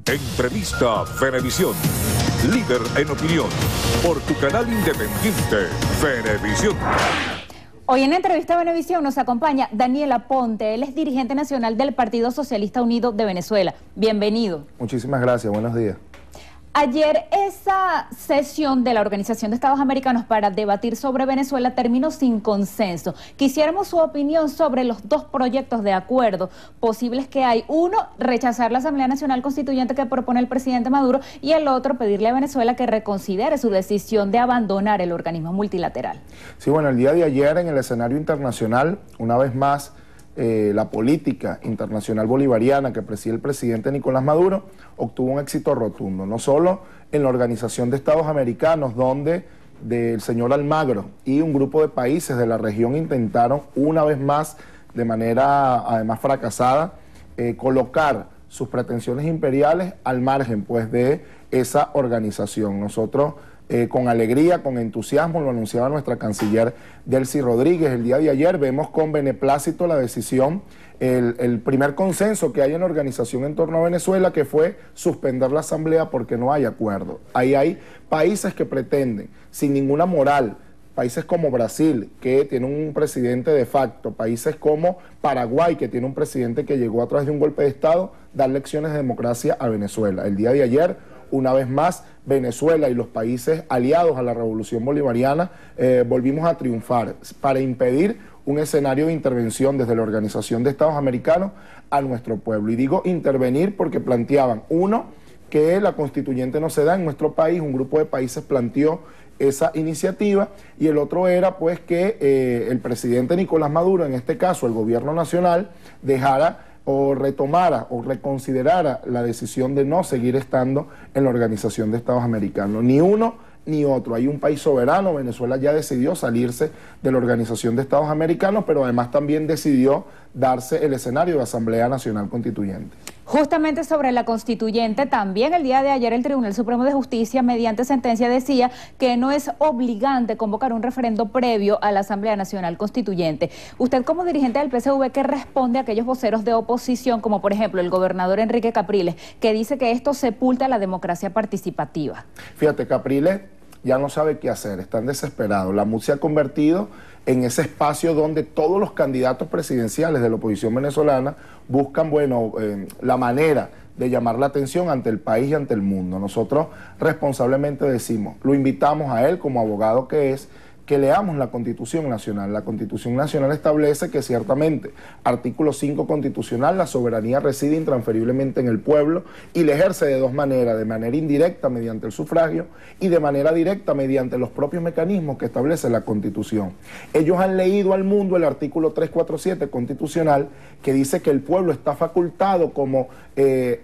Entrevista Venevisión. Líder en opinión. Por tu canal independiente, Venevisión. Hoy en Entrevista Venevisión nos acompaña Daniel Aponte. Él es dirigente nacional del Partido Socialista Unido de Venezuela. Bienvenido. Muchísimas gracias, buenos días. Ayer esa sesión de la Organización de Estados Americanos para debatir sobre Venezuela terminó sin consenso. Quisiéramos su opinión sobre los dos proyectos de acuerdo posibles que hay. Uno, rechazar la Asamblea Nacional Constituyente que propone el presidente Maduro, y el otro, pedirle a Venezuela que reconsidere su decisión de abandonar el organismo multilateral. Sí, bueno, el día de ayer en el escenario internacional, una vez más, la política internacional bolivariana que preside el presidente Nicolás Maduro obtuvo un éxito rotundo, no solo en la Organización de Estados Americanos, donde el señor Almagro y un grupo de países de la región intentaron una vez más, de manera además fracasada, colocar sus pretensiones imperiales al margen pues de esa organización. Nosotros con alegría, con entusiasmo, lo anunciaba nuestra canciller Delcy Rodríguez el día de ayer, vemos con beneplácito la decisión, el primer consenso que hay en la organización en torno a Venezuela, que fue suspender la asamblea porque no hay acuerdo. Ahí hay países que pretenden, sin ninguna moral, países como Brasil, que tiene un presidente de facto, países como Paraguay, que tiene un presidente que llegó a través de un golpe de Estado, dar lecciones de democracia a Venezuela. El día de ayer, una vez más, Venezuela y los países aliados a la revolución bolivariana volvimos a triunfar para impedir un escenario de intervención desde la Organización de Estados Americanos a nuestro pueblo. Y digo intervenir porque planteaban, uno, que la constituyente no se da en nuestro país, un grupo de países planteó esa iniciativa, y el otro era pues que el presidente Nicolás Maduro, en este caso el gobierno nacional, dejara o retomara o reconsiderara la decisión de no seguir estando en la Organización de Estados Americanos. Ni uno ni otro. Hay un país soberano, Venezuela ya decidió salirse de la Organización de Estados Americanos, pero además también decidió darse el escenario de la Asamblea Nacional Constituyente. Justamente sobre la constituyente, también el día de ayer el Tribunal Supremo de Justicia, mediante sentencia, decía que no es obligante convocar un referendo previo a la Asamblea Nacional Constituyente. Usted, como dirigente del PSV, ¿qué responde a aquellos voceros de oposición, como por ejemplo el gobernador Enrique Capriles, que dice que esto sepulta la democracia participativa? Fíjate, Capriles ya no sabe qué hacer, están desesperados. La MUD se ha convertido en ese espacio donde todos los candidatos presidenciales de la oposición venezolana buscan, bueno, la manera de llamar la atención ante el país y ante el mundo. Nosotros responsablemente decimos, lo invitamos a él como abogado que es, que leamos la Constitución Nacional. La Constitución Nacional establece que ciertamente, artículo 5 constitucional, la soberanía reside intransferiblemente en el pueblo y la ejerce de dos maneras, de manera indirecta mediante el sufragio y de manera directa mediante los propios mecanismos que establece la Constitución. Ellos han leído al mundo el artículo 347 constitucional, que dice que el pueblo está facultado como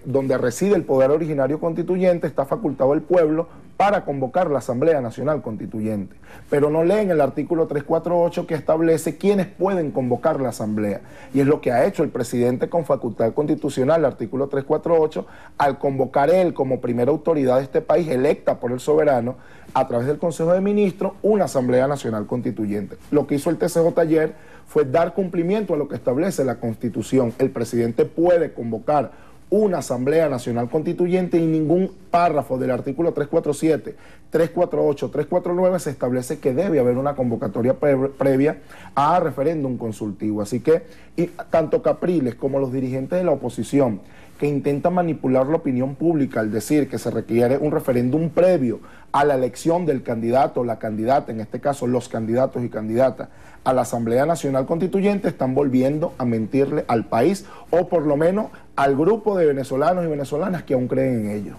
donde reside el poder originario constituyente, está facultado el pueblo para convocar la Asamblea Nacional Constituyente, pero no leen el artículo 348 que establece quiénes pueden convocar la Asamblea, y es lo que ha hecho el presidente con facultad constitucional, el artículo 348, al convocar él como primera autoridad de este país, electa por el soberano, a través del Consejo de Ministros, una Asamblea Nacional Constituyente. Lo que hizo el TCJ ayer fue dar cumplimiento a lo que establece la Constitución. El presidente puede convocar una Asamblea Nacional Constituyente y ningún párrafo del artículo 347, 348, 349 se establece que debe haber una convocatoria previa a referéndum consultivo. Así que tanto Capriles como los dirigentes de la oposición que intentan manipular la opinión pública al decir que se requiere un referéndum previo a la elección del candidato o la candidata, en este caso los candidatos y candidatas, a la Asamblea Nacional Constituyente, están volviendo a mentirle al país, o por lo menos al grupo de venezolanos y venezolanas que aún creen en ello.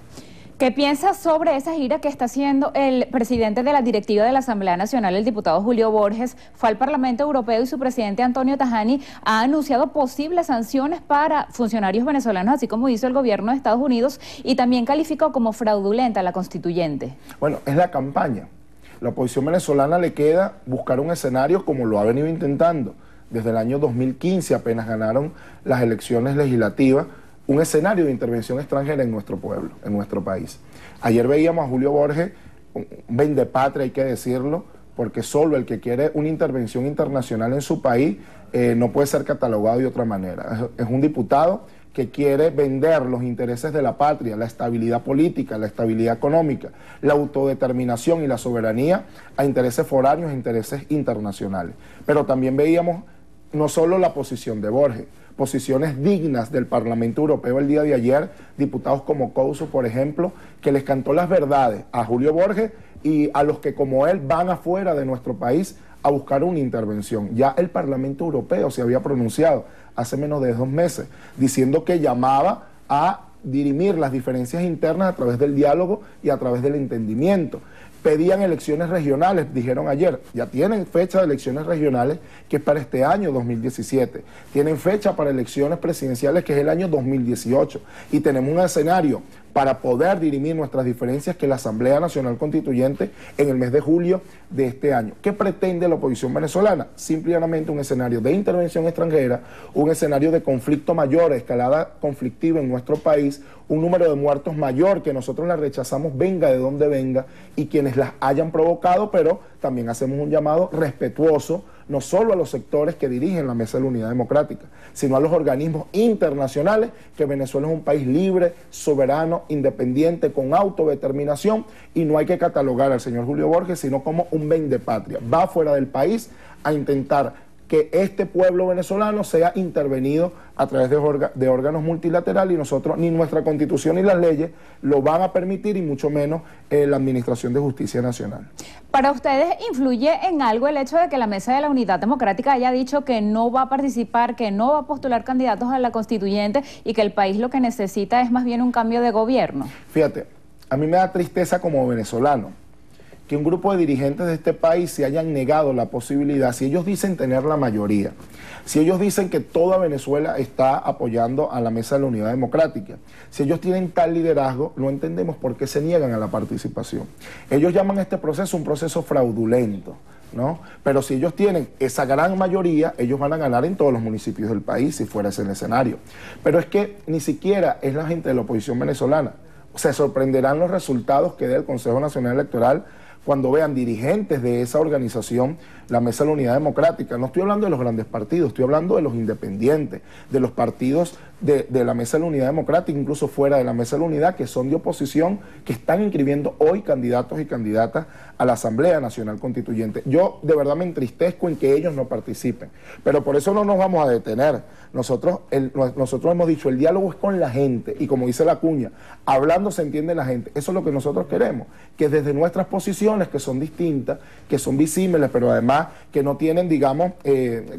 ¿Qué piensas sobre esa gira que está haciendo el presidente de la directiva de la Asamblea Nacional, el diputado Julio Borges? Fue al Parlamento Europeo y su presidente Antonio Tajani ha anunciado posibles sanciones para funcionarios venezolanos, así como hizo el gobierno de Estados Unidos, y también calificó como fraudulenta la constituyente. Bueno, es la campaña. La oposición venezolana le queda buscar un escenario como lo ha venido intentando desde el año 2015, apenas ganaron las elecciones legislativas, un escenario de intervención extranjera en nuestro pueblo, en nuestro país. Ayer veíamos a Julio Borges, un vendepatria, hay que decirlo, porque solo el que quiere una intervención internacional en su país no puede ser catalogado de otra manera. Es un diputado que quiere vender los intereses de la patria, la estabilidad política, la estabilidad económica, la autodeterminación y la soberanía a intereses foráneos, a intereses internacionales. Pero también veíamos no solo la posición de Borges, posiciones dignas del Parlamento Europeo el día de ayer, diputados como Couso, por ejemplo, que les cantó las verdades a Julio Borges y a los que como él van afuera de nuestro país a buscar una intervención. Ya el Parlamento Europeo se había pronunciado hace menos de 2 meses, diciendo que llamaba a dirimir las diferencias internas a través del diálogo y a través del entendimiento. Pedían elecciones regionales, dijeron ayer, ya tienen fecha de elecciones regionales, que es para este año 2017. Tienen fecha para elecciones presidenciales, que es el año 2018. Y tenemos un escenario para poder dirimir nuestras diferencias, que es la Asamblea Nacional Constituyente en el mes de julio de este año. ¿Qué pretende la oposición venezolana? Simplemente un escenario de intervención extranjera, un escenario de conflicto mayor, escalada conflictiva en nuestro país, un número de muertos mayor que nosotros la rechazamos, venga de donde venga, y quienes las hayan provocado, pero también hacemos un llamado respetuoso, no solo a los sectores que dirigen la Mesa de la Unidad Democrática, sino a los organismos internacionales, que Venezuela es un país libre, soberano, independiente, con autodeterminación, y no hay que catalogar al señor Julio Borges sino como un vendepatria. Va fuera del país a intentar que este pueblo venezolano sea intervenido a través de órganos multilaterales, y nosotros, ni nuestra Constitución ni las leyes lo van a permitir, y mucho menos la Administración de Justicia Nacional. ¿Para ustedes influye en algo el hecho de que la Mesa de la Unidad Democrática haya dicho que no va a participar, que no va a postular candidatos a la constituyente, y que el país lo que necesita es más bien un cambio de gobierno? Fíjate, a mí me da tristeza como venezolano que un grupo de dirigentes de este país se hayan negado la posibilidad, si ellos dicen tener la mayoría, si ellos dicen que toda Venezuela está apoyando a la Mesa de la Unidad Democrática, si ellos tienen tal liderazgo, no entendemos por qué se niegan a la participación. Ellos llaman a este proceso un proceso fraudulento, ¿no? Pero si ellos tienen esa gran mayoría, ellos van a ganar en todos los municipios del país, si fuera ese el escenario. Pero es que ni siquiera es la gente de la oposición venezolana. Se sorprenderán los resultados que dé el Consejo Nacional Electoral cuando vean dirigentes de esa organización, la Mesa de la Unidad Democrática. No estoy hablando de los grandes partidos, estoy hablando de los independientes, de los partidos de la Mesa de la Unidad Democrática, incluso fuera de la Mesa de la Unidad, que son de oposición, que están inscribiendo hoy candidatos y candidatas a la Asamblea Nacional Constituyente. Yo de verdad me entristezco en que ellos no participen, pero por eso no nos vamos a detener. Nosotros hemos dicho, el diálogo es con la gente, y como dice la cuña, hablando se entiende la gente. Eso es lo que nosotros queremos, que desde nuestras posiciones, que son distintas, que son visibles, pero además que no tienen, digamos,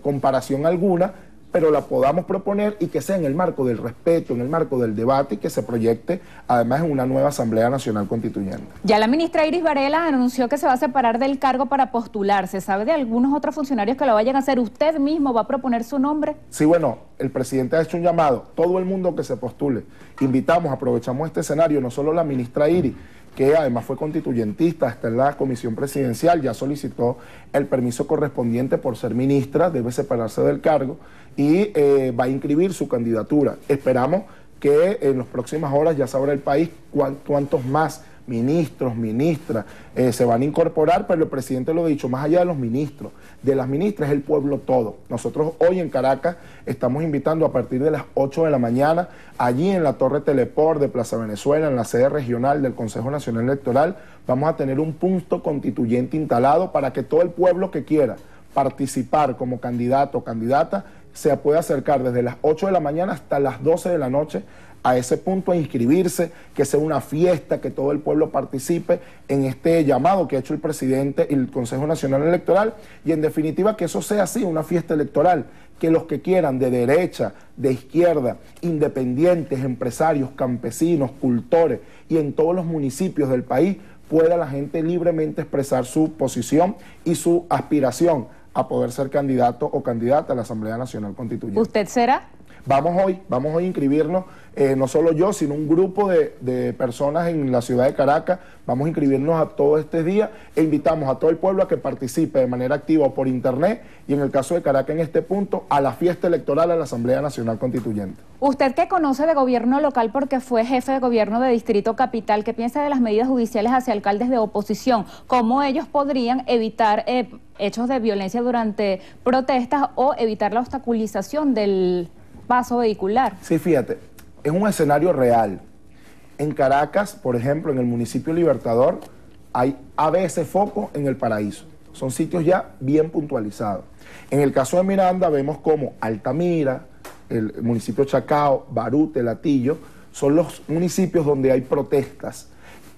comparación alguna, pero la podamos proponer, y que sea en el marco del respeto, en el marco del debate, y que se proyecte además en una nueva Asamblea Nacional Constituyente. Ya la ministra Iris Varela anunció que se va a separar del cargo para postularse. ¿Sabe de algunos otros funcionarios que lo vayan a hacer? ¿Usted mismo va a proponer su nombre? Sí, bueno, el presidente ha hecho un llamado, todo el mundo que se postule. Invitamos, aprovechamos este escenario, no solo la ministra Iris, que además fue constituyentista, está en la comisión presidencial, ya solicitó el permiso correspondiente por ser ministra, debe separarse del cargo, y va a inscribir su candidatura. Esperamos que en las próximas horas ya sabrá el país cuántos más ministros, ministras se van a incorporar, pero el presidente lo ha dicho, más allá de los ministros, de las ministras, es el pueblo todo. Nosotros hoy en Caracas estamos invitando a partir de las 8 de la mañana, allí en la Torre Teleport de Plaza Venezuela, en la sede regional del Consejo Nacional Electoral, vamos a tener un punto constituyente instalado para que todo el pueblo que quiera participar como candidato o candidata se puede acercar desde las 8 de la mañana hasta las 12 de la noche a ese punto a inscribirse, que sea una fiesta, que todo el pueblo participe en este llamado que ha hecho el presidente y el Consejo Nacional Electoral, y en definitiva que eso sea así, una fiesta electoral, que los que quieran, de derecha, de izquierda, independientes, empresarios, campesinos, cultores, y en todos los municipios del país, pueda la gente libremente expresar su posición y su aspiración a poder ser candidato o candidata a la Asamblea Nacional Constituyente. ¿Usted será? Vamos hoy a inscribirnos, no solo yo, sino un grupo de personas en la ciudad de Caracas. Vamos a inscribirnos a todo este día e invitamos a todo el pueblo a que participe de manera activa o por internet, y en el caso de Caracas en este punto, a la fiesta electoral a la Asamblea Nacional Constituyente. Usted, que conoce de gobierno local porque fue jefe de gobierno de Distrito Capital, ¿qué piensa de las medidas judiciales hacia alcaldes de oposición? ¿Cómo ellos podrían evitar hechos de violencia durante protestas o evitar la obstaculización del paso vehicular. Sí, fíjate, es un escenario real. En Caracas, por ejemplo, en el municipio Libertador, hay ABS Foco en El Paraíso. Son sitios ya bien puntualizados. En el caso de Miranda vemos como Altamira, el municipio Chacao, Barute, Latillo, son los municipios donde hay protestas.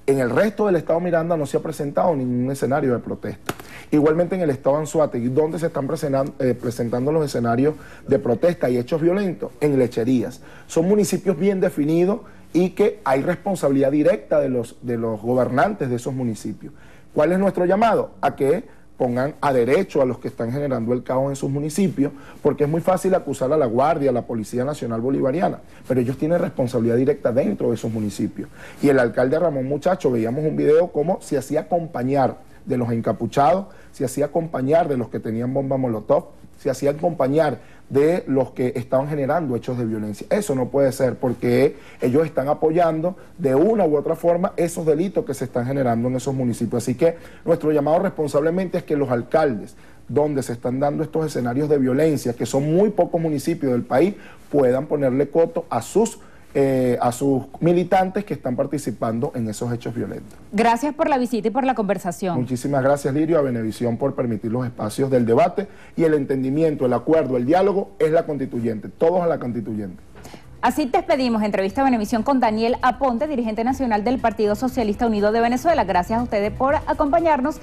En el resto del estado Miranda no se ha presentado ningún escenario de protesta. Igualmente en el estado Anzoátegui, donde se están presentando los escenarios de protesta y hechos violentos, en Lecherías. Son municipios bien definidos y que hay responsabilidad directa de los gobernantes de esos municipios. ¿Cuál es nuestro llamado? A que pongan a derecho a los que están generando el caos en sus municipios, porque es muy fácil acusar a la Guardia, a la Policía Nacional Bolivariana, pero ellos tienen responsabilidad directa dentro de esos municipios. Y el alcalde Ramón Muchacho, veíamos un video cómo se hacía acompañar de los encapuchados, se hacía acompañar de los que tenían bomba molotov, se hacía acompañar de los que estaban generando hechos de violencia. Eso no puede ser, porque ellos están apoyando de una u otra forma esos delitos que se están generando en esos municipios. Así que nuestro llamado responsablemente es que los alcaldes, donde se están dando estos escenarios de violencia, que son muy pocos municipios del país, puedan ponerle coto a sus militantes que están participando en esos hechos violentos. Gracias por la visita y por la conversación. Muchísimas gracias, Lirio, a Venevisión por permitir los espacios del debate y el entendimiento, el acuerdo, el diálogo es la constituyente, todos a la constituyente. Así despedimos entrevista a Venevisión con Daniel Aponte, dirigente nacional del Partido Socialista Unido de Venezuela. Gracias a ustedes por acompañarnos.